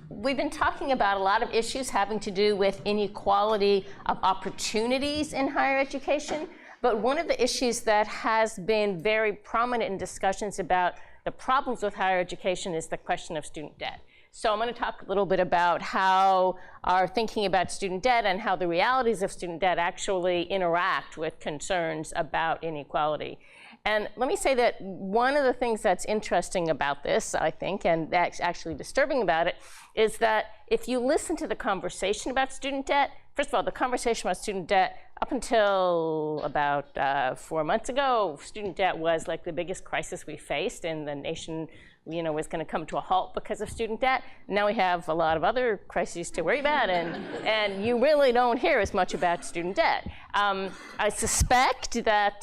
We've been talking about a lot of issues having to do with inequality of opportunities in higher education, but one of the issues that has been very prominent in discussions about the problems with higher education is the question of student debt. So I'm going to talk a little bit about how our thinking about student debt and how the realities of student debt actually interact with concerns about inequality. And let me say that one of the things that's interesting about this, I think, and that's actually disturbing about it, is that if you listen to the conversation about student debt, first of all, the conversation about student debt up until about 4 months ago, student debt was like the biggest crisis we faced, and the nation was going to come to a halt because of student debt. Now we have a lot of other crises to worry about, and you really don't hear as much about student debt. I suspect that,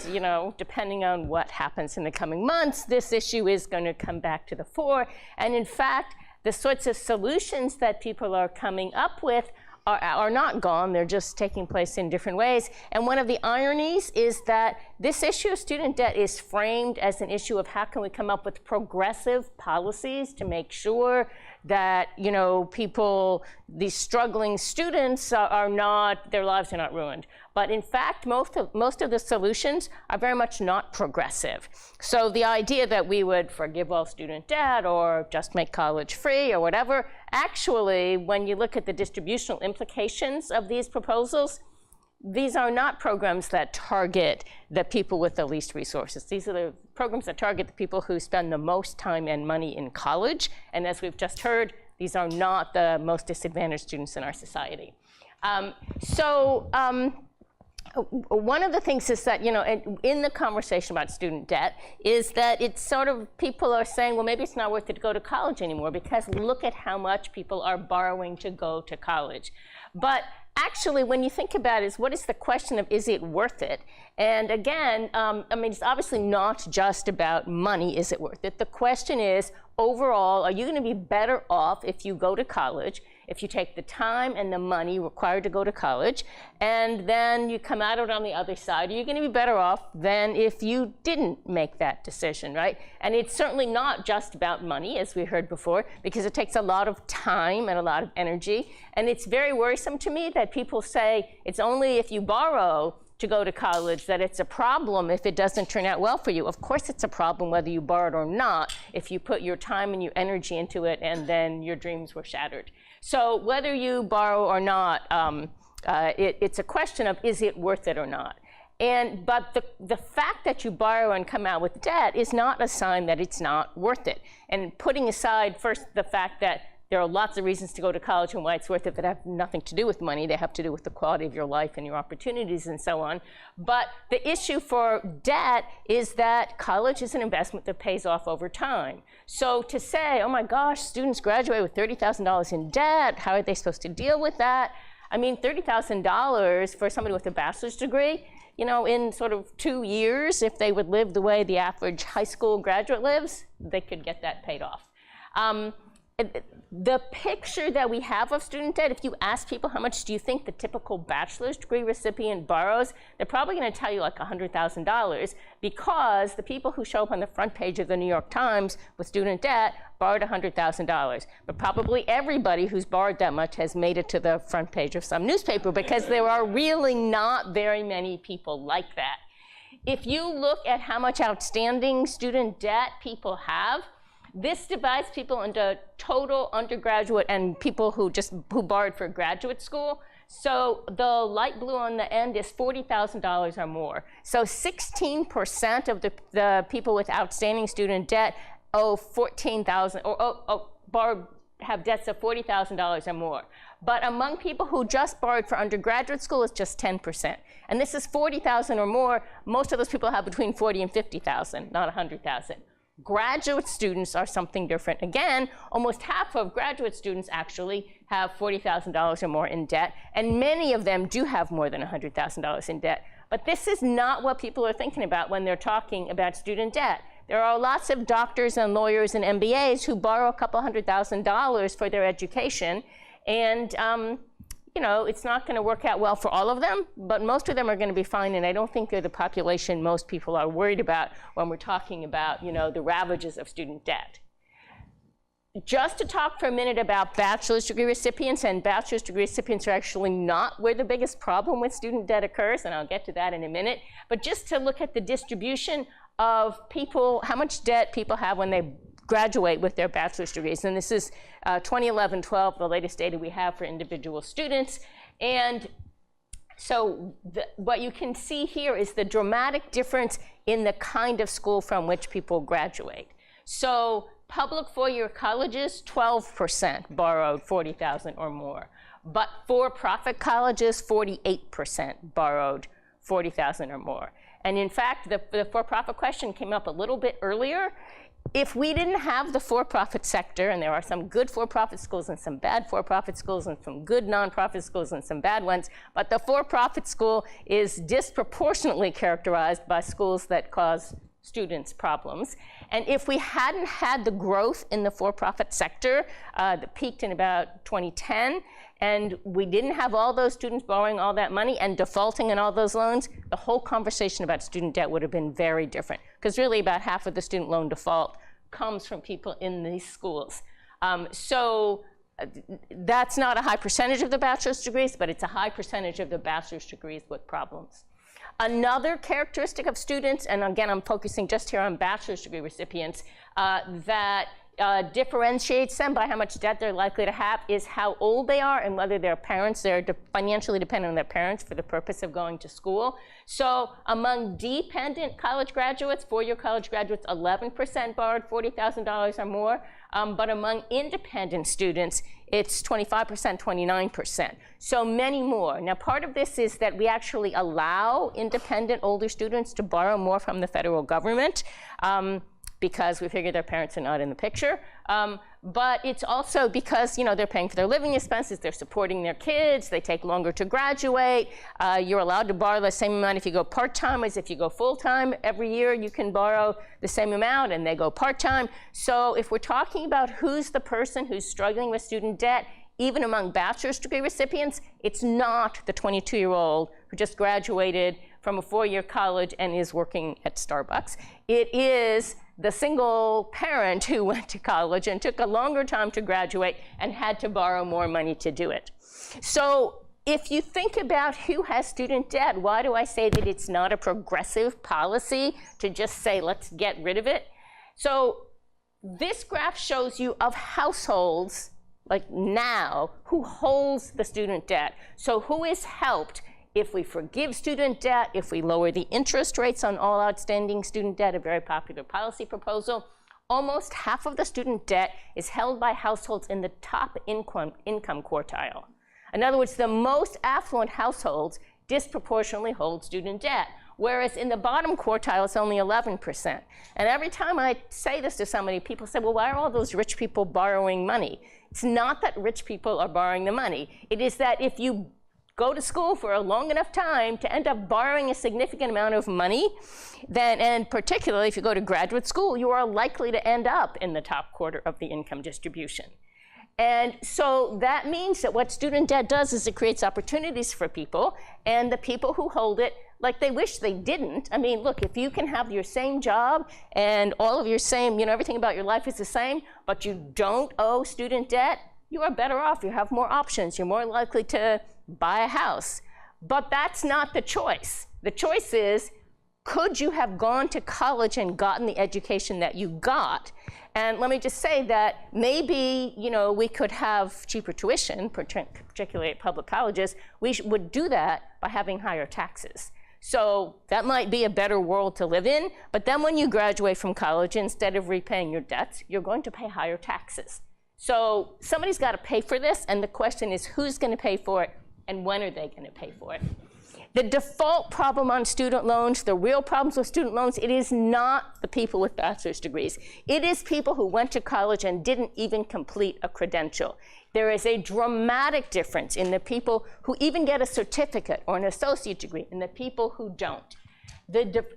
depending on what happens in the coming months, this issue is going to come back to the fore. And in fact, the sorts of solutions that people are coming up with are not gone. They're just taking place in different ways. And one of the ironies is that this issue of student debt is framed as an issue of how can we come up with progressive policies to make sure that these struggling students their lives are not ruined. But in fact, most of the solutions are very much not progressive. So the idea that we would forgive all student debt or just make college free or whatever, actually, when you look at the distributional implications of these proposals, these are not programs that target the people with the least resources. These are the programs that target the people who spend the most time and money in college. And as we've just heard, these are not the most disadvantaged students in our society. One of the things is that, in the conversation about student debt, is that it's sort of, people are saying, well, maybe it's not worth it to go to college anymore because look at how much people are borrowing to go to college. But actually, when you think about it, what is the question of, is it worth it? And again, it's obviously not just about money, is it worth it? The question is, overall, are you going to be better off if you go to college, if you take the time and the money required to go to college, and then you come out of it on the other side? Are you going to be better off than if you didn't make that decision, right? And it's certainly not just about money, as we heard before, because it takes a lot of time and a lot of energy. And it's very worrisome to me that people say it's only if you borrow to go to college that it's a problem if it doesn't turn out well for you. Of course it's a problem whether you borrowed or not, if you put your time and your energy into it and then your dreams were shattered. So whether you borrow or not, it's a question of, is it worth it or not? But the fact that you borrow and come out with debt is not a sign that it's not worth it. And putting aside first the fact that there are lots of reasons to go to college and why it's worth it that have nothing to do with money. They have to do with the quality of your life and your opportunities and so on. But the issue for debt is that college is an investment that pays off over time. So to say, oh my gosh, students graduate with $30,000 in debt, how are they supposed to deal with that? I mean, $30,000 for somebody with a bachelor's degree, in sort of 2 years, if they would live the way the average high school graduate lives, they could get that paid off. The picture that we have of student debt, if you ask people how much do you think the typical bachelor's degree recipient borrows, they're probably going to tell you like $100,000, because the people who show up on the front page of the New York Times with student debt borrowed $100,000. But probably everybody who's borrowed that much has made it to the front page of some newspaper, because there are really not very many people like that. If you look at how much outstanding student debt people have, this divides people into total undergraduate and people who borrowed for graduate school. So the light blue on the end is $40,000 or more. So 16% of the people with outstanding student debt owe $14,000 or have debts of $40,000 or more. But among people who just borrowed for undergraduate school, it's just 10%. And this is $40,000 or more. Most of those people have between $40,000 and $50,000, not $100,000. Graduate students are something different. Again, almost half of graduate students actually have $40,000 or more in debt, and many of them do have more than $100,000 in debt. But this is not what people are thinking about when they're talking about student debt. There are lots of doctors and lawyers and MBAs who borrow a couple $100,000 for their education, and it's not going to work out well for all of them, but most of them are going to be fine, and I don't think they're the population most people are worried about when we're talking about, the ravages of student debt. just to talk for a minute about bachelor's degree recipients, and bachelor's degree recipients are actually not where the biggest problem with student debt occurs, and I'll get to that in a minute, but just to look at the distribution of people, how much debt people have when they graduate with their bachelor's degrees. And this is 2011-12, the latest data we have for individual students. And so what you can see here is the dramatic difference in the kind of school from which people graduate. So public four-year colleges, 12% borrowed $40,000 or more. But for-profit colleges, 48% borrowed $40,000 or more. And in fact, the for-profit question came up a little bit earlier. If we didn't have the for-profit sector, and there are some good for-profit schools and some bad for-profit schools and some good nonprofit schools and some bad ones, but the for-profit school is disproportionately characterized by schools that cause students problems. And if we hadn't had the growth in the for-profit sector that peaked in about 2010, and we didn't have all those students borrowing all that money and defaulting on all those loans, the whole conversation about student debt would have been very different. Because really about half of the student loan default comes from people in these schools. So that's not a high percentage of the bachelor's degrees, but it's a high percentage of the bachelor's degrees with problems. Another characteristic of students, and again, I'm focusing just here on bachelor's degree recipients, that differentiates them by how much debt they're likely to have is how old they are and whether their parents, they're financially dependent on their parents for the purpose of going to school. So among dependent college graduates, four-year college graduates, 11% borrowed $40,000 or more. But among independent students, it's 25%, 29%. So many more. Now, part of this is that we actually allow independent older students to borrow more from the federal government because we figure their parents are not in the picture. But it's also because, you know, they're paying for their living expenses, they're supporting their kids, they take longer to graduate. You're allowed to borrow the same amount if you go part-time as if you go full-time. Every year you can borrow the same amount and they go part-time. So if we're talking about who's the person who's struggling with student debt, even among bachelor's degree recipients, it's not the 22-year-old who just graduated from a four-year college and is working at Starbucks. It is the single parent who went to college and took a longer time to graduate and had to borrow more money to do it. So if you think about who has student debt, why do I say that it's not a progressive policy to just say, let's get rid of it? So this graph shows you of households, like now, who holds the student debt. So who is helped if we forgive student debt, if we lower the interest rates on all outstanding student debt, a very popular policy proposal. Almost half of the student debt is held by households in the top income quartile. In other words, the most affluent households disproportionately hold student debt, whereas in the bottom quartile, it's only 11%. And every time I say this to somebody, people say, well, why are all those rich people borrowing money? It's not that rich people are borrowing the money. It is that if you go to school for a long enough time to end up borrowing a significant amount of money, then, and particularly if you go to graduate school, you are likely to end up in the top quarter of the income distribution. And so that means that what student debt does is it creates opportunities for people, and the people who hold it, like they wish they didn't. I mean, look, if you can have your same job and all of your same, you know, everything about your life is the same, but you don't owe student debt, you are better off. You have more options. You're more likely to buy a house. But that's not the choice. The choice is, could you have gone to college and gotten the education that you got? And let me just say that maybe, you know, we could have cheaper tuition, particularly at public colleges. We would do that by having higher taxes. So that might be a better world to live in, but then when you graduate from college, instead of repaying your debts, you're going to pay higher taxes. So somebody's got to pay for this, and the question is who's going to pay for it, and when are they going to pay for it? The default problem on student loans, the real problems with student loans, it is not the people with bachelor's degrees. It is people who went to college and didn't even complete a credential. There is a dramatic difference in the people who even get a certificate or an associate degree and the people who don't.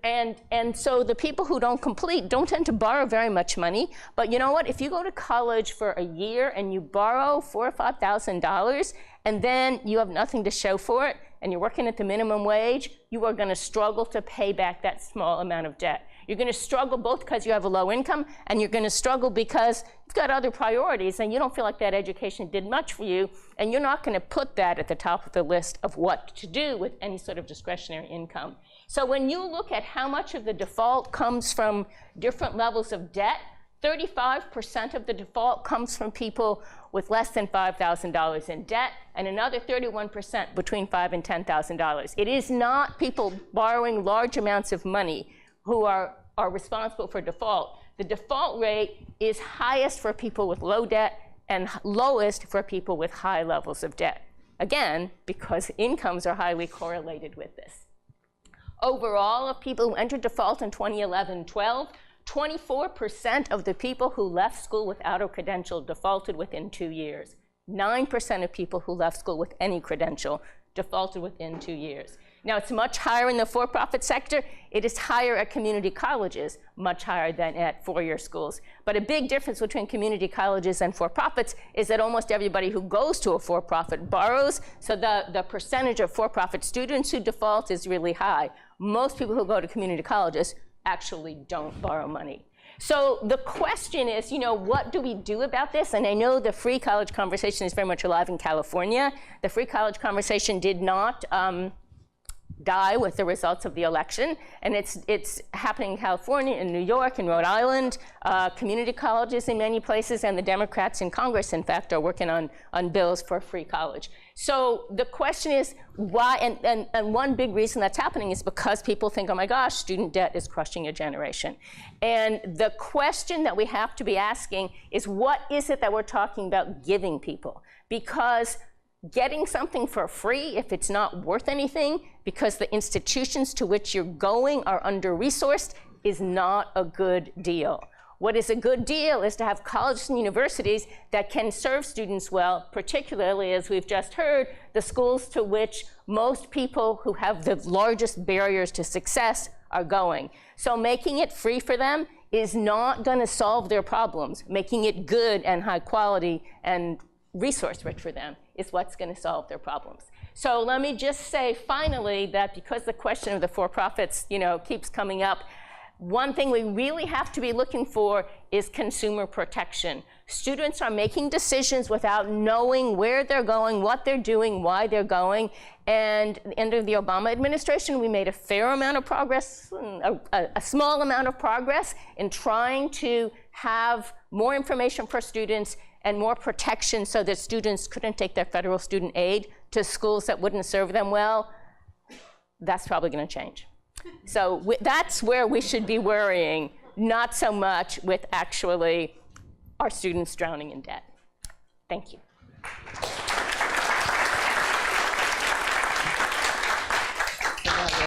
And so the people who don't complete don't tend to borrow very much money. But you know what? If you go to college for a year and you borrow $4,000 or $5,000, and then you have nothing to show for it, and you're working at the minimum wage, you are going to struggle to pay back that small amount of debt. You're going to struggle both because you have a low income, and you're going to struggle because you've got other priorities and you don't feel like that education did much for you, and you're not going to put that at the top of the list of what to do with any sort of discretionary income. So when you look at how much of the default comes from different levels of debt, 35% of the default comes from people with less than $5,000 in debt, and another 31% between $5,000 and $10,000. It is not people borrowing large amounts of money who are responsible for default. The default rate is highest for people with low debt and lowest for people with high levels of debt. Again, because incomes are highly correlated with this. Overall, of people who entered default in 2011-12, 24% of the people who left school without a credential defaulted within 2 years. 9% of people who left school with any credential defaulted within 2 years. Now, it's much higher in the for-profit sector. It is higher at community colleges, much higher than at four-year schools. But a big difference between community colleges and for-profits is that almost everybody who goes to a for-profit borrows, so the percentage of for-profit students who default is really high. Most people who go to community colleges actually don't borrow money. So the question is, what do we do about this? And I know the free college conversation is very much alive in California. The free college conversation did not die with the results of the election, and it's happening in California, in New York, in Rhode Island, community colleges in many places, and the Democrats in Congress, in fact, are working on bills for free college. So the question is why, and one big reason that's happening is because people think, oh my gosh, student debt is crushing a generation. And the question that we have to be asking is, what is it that we're talking about giving people? Because getting something for free, if it's not worth anything, because the institutions to which you're going are under-resourced, is not a good deal. What is a good deal is to have colleges and universities that can serve students well, particularly, as we've just heard, the schools to which most people who have the largest barriers to success are going. So making it free for them is not going to solve their problems. Making it good and high quality and resource-rich for them is what's going to solve their problems. So let me just say finally that because the question of the for-profits, keeps coming up, one thing we really have to be looking for is consumer protection. Students are making decisions without knowing where they're going, what they're doing, why they're going. And under the Obama administration, we made a fair amount of progress, a small amount of progress in trying to have more information for students and more protection so that students couldn't take their federal student aid to schools that wouldn't serve them well. That's probably going to change. So that's where we should be worrying, not so much with actually our students drowning in debt. Thank you.